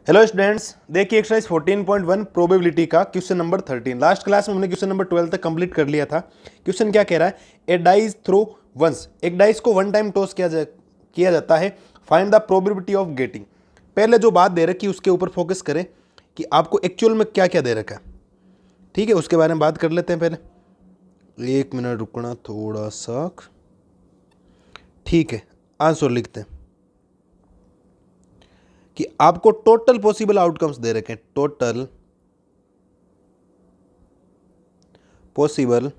Hello students, देखिए exercise 14.1 probability का question number 13। Last class में हमने क्वेश्चन नंबर 12 तक कंप्लीट कर लिया था। क्वेश्चन क्या कह रहा है? ए डाइस थ्रो वंस, एक डाइस को वन टाइम टॉस किया जाता है। Find the probability of getting. पहले जो बात दे रखी है उसके ऊपर फोकस करें कि आपको एक्चुअल में क्या क्या दे रखा है। ठीक है, उसके बारे में बात कर लेते हैं। पहले 1 मिनट रुकना थोड़ा सा। ठीक है, आंसर लिखते हैं कि आपको टोटल पॉसिबल आउटकम्स दे रखे हैं। Total possible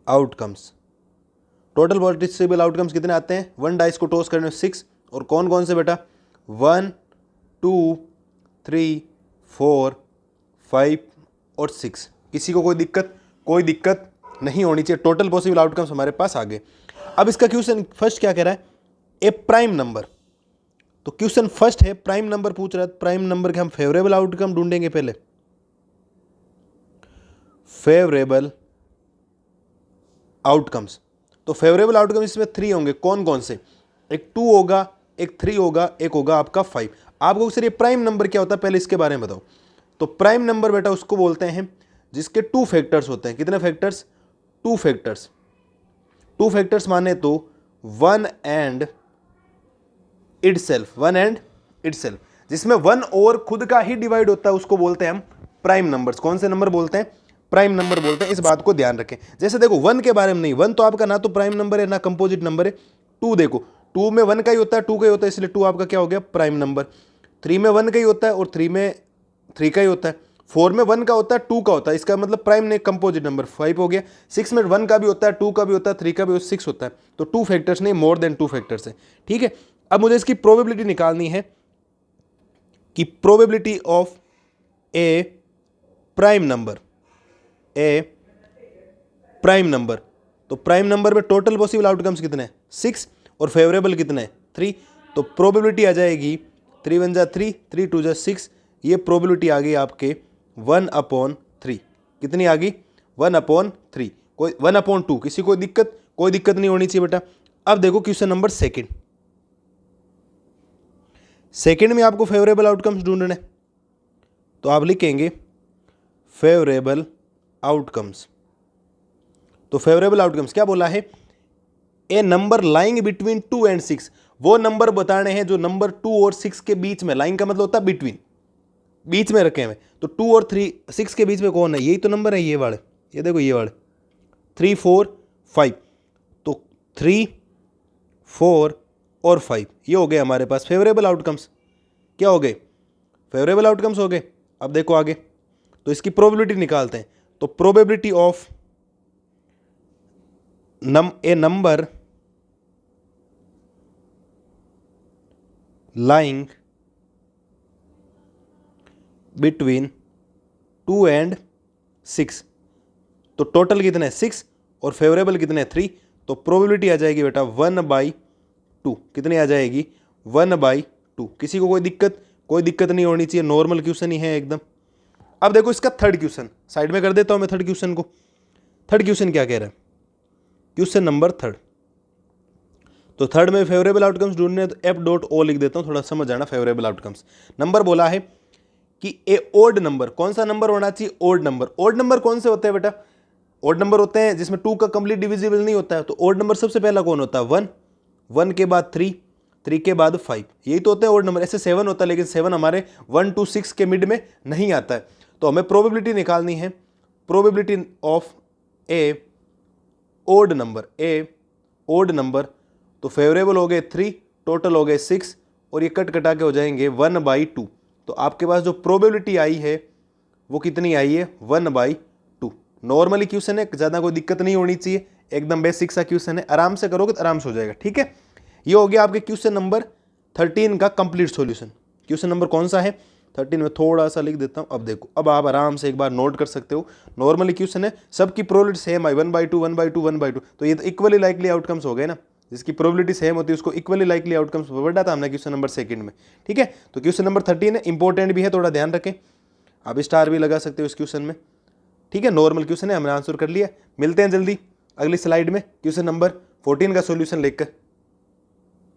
outcomes, total possible outcomes कितने आते हैं? वन डाइस को टॉस करने में 6, और कौन कौन से बेटा? 1, 2, 3, 4, 5 और 6। किसी को कोई दिक्कत नहीं होनी चाहिए। टोटल पॉसिबल आउटकम्स हमारे पास आ गए। अब इसका क्वेश्चन फर्स्ट क्या कह रहा है? ए प्राइम नंबर। तो क्वेश्चन फर्स्ट है प्राइम नंबर पूछ रहा है। प्राइम नंबर के हम फेवरेबल आउटकम ढूंढेंगे। पहले फेवरेबल आउटकम्स, तो फेवरेबल आउटकम इसमें 3 होंगे। कौन कौन से? एक 2 होगा, एक 3 होगा, एक होगा आपका 5। आपको सर ये प्राइम नंबर क्या होता है पहले इसके बारे में बताओ। तो प्राइम नंबर बेटा उसको बोलते हैं जिसके 2 फैक्टर्स होते हैं। कितने फैक्टर्स? 2 फैक्टर्स। 2 फैक्टर्स माने तो 1 एंड इटसेल्फ, 1 एंड इटसेल्फ, जिसमें 1 और खुद का ही डिवाइड होता है, उसको बोलते हैं हम प्राइम नंबर्स। कौन से नंबर बोलते हैं? प्राइम नंबर बोलते हैं। इस बात को ध्यान रखें। जैसे देखो 1 के बारे में नहीं, 1 तो आपका ना तो प्राइम नंबर है ना कंपोजिट नंबर है। 2 देखो, 2 में 1 का ही होता है, 2 का ही होता है, इसलिए 2 आपका क्या हो गया? Prime number. 3 में 1 का ही होता है और 3 में 3 का ही होता है। 4 में 1 का होता है, 2 का होता है, इसका मतलब प्राइम नहीं कंपोजिट नंबर 5 हो गया। 6 में 1 का भी होता है, 2 का भी होता है, 3 का भी 6 होता है। तो 2 फैक्टर्स नहीं, मोर देन 2 फैक्टर्स है। ठीक है, अब मुझे इसकी प्रोबेबिलिटी निकालनी है कि probability of A prime number, A prime number. तो प्राइम नंबर में टोटल पॉसिबल आउटकम्स कितने हैं? 6, और फेवरेबल कितने हैं? 3। तो प्रोबेबिलिटी आ जाएगी 3 1 जा 3, 3 2 जा 6। ये प्रोबेबिलिटी आ गई आपके 1/3। कितनी आ गई? 1/3। कोई 1/2। किसी को कोई दिक्कत नहीं होनी चाहिए बेटा। अब देखो क्वेश्चन नंबर सेकंड में आपको फेवरेबल आउटकम्स ढूंढने, तो आप लिखेंगे फेवरेबल आउटकम्स। तो फेवरेबल आउटकम्स क्या बोला है? ए नंबर लाइंग बिटवीन 2 एंड 6। वो नंबर बताने हैं जो नंबर 2 और 6 के बीच में, लाइन का मतलब होता है बिटवीन, बीच में रखे हुए। तो 2 और 6 के बीच में कौन है? यही तो नंबर है, ये वाले, ये देखो ये वाले 3 4 5। तो 3 4 और 5 ये हो गए हमारे पास फेवरेबल आउटकम्स। क्या हो गए? फेवरेबल आउटकम्स हो गए। अब देखो आगे, तो इसकी प्रोबेबिलिटी निकालते हैं। तो probability of A number lying between 2 and 6। तो टोटल कितने हैं? 6, और फेवरेबल कितने हैं? 3। तो प्रोबेबिलिटी आ जाएगी बेटा 1/2। कितनी आ जाएगी? 1/2। किसी को कोई दिक्कत नहीं होनी चाहिए। नॉर्मल क्वेश्चन ही है एकदम। अब देखो इसका थर्ड क्वेश्चन, साइड में कर देता हूं मैं थर्ड क्वेश्चन को। थर्ड क्वेश्चन क्या कह रहा है? Question number third. तो थर्ड में फेवरेबल आउटकम्स ढूंढने, तो F.O लिख देता हूं, थोड़ा समझ आना। फेवरेबल आउटकम्स नंबर बोला है कि ए ओड नंबर, कौन सा नंबर होना चाहिए? Odd number. ओड नंबर कौन से होते हैं बेटा? ओड नंबर होते हैं जिसमें 2 का कंप्लीट डिविजिबल नहीं होता है। तो ओड नंबर सबसे पहला कौन होता है? 1, 1 के बाद 3, 3 के बाद 5, यही तो होते हैं ओड नंबर। ऐसे 7 होता है, लेकिन 7 हमारे 1 to 6 के मिड में नहीं आता है। तो हमें प्रोबेबिलिटी निकालनी है, probability of a odd number, a odd number. तो फेवरेबल हो गए 3, टोटल हो गए 6, और ये कट कटा के हो जाएंगे 1/2। तो आपके पास जो प्रोबेबिलिटी आई है वो कितनी आई है? 1/2। नॉर्मली क्वेश्चन है, ज़्यादा कोई दिक्कत नहीं होनी चाहिए, एकदम बेसिक सा क्वेश्चन है। आराम से करोगे तो आराम से हो जाएगा। ठीक है, ये हो गया आपके क्वेश्चन नंबर 13 का कंप्लीट सॉल्यूशन। क्वेश्चन नंबर कौन सा है? 13 में थोड़ा सा लिख देता हूँ। अब देखो, अब आप आराम से एक बार नोट कर सकते हो। नॉर्मली क्वेश्चन है, सबकी प्रोबेबिलिटी सेम आई, 1/2 1/2 1/2। तो ये तो इक्वली लाइकली आउटकम्स हो गए ना। जिसकी प्रोबेबिलिटी सेम होती है उसको इक्वली लाइकली आउटकम्स पढ़ा था हमने क्वेश्चन नंबर सेकंड में। ठीक है, तो क्वेश्चन नंबर 13 है, इंपॉर्टेंट भी है, थोड़ा ध्यान रखें। आप स्टार भी लगा सकते हो इस क्वेश्चन में। ठीक है, नॉर्मल क्वेश्चन है, हमने आंसर कर लिया। मिलते हैं जल्दी अगली स्लाइड में क्वेश्चन नंबर 14 का सॉल्यूशन लेकर।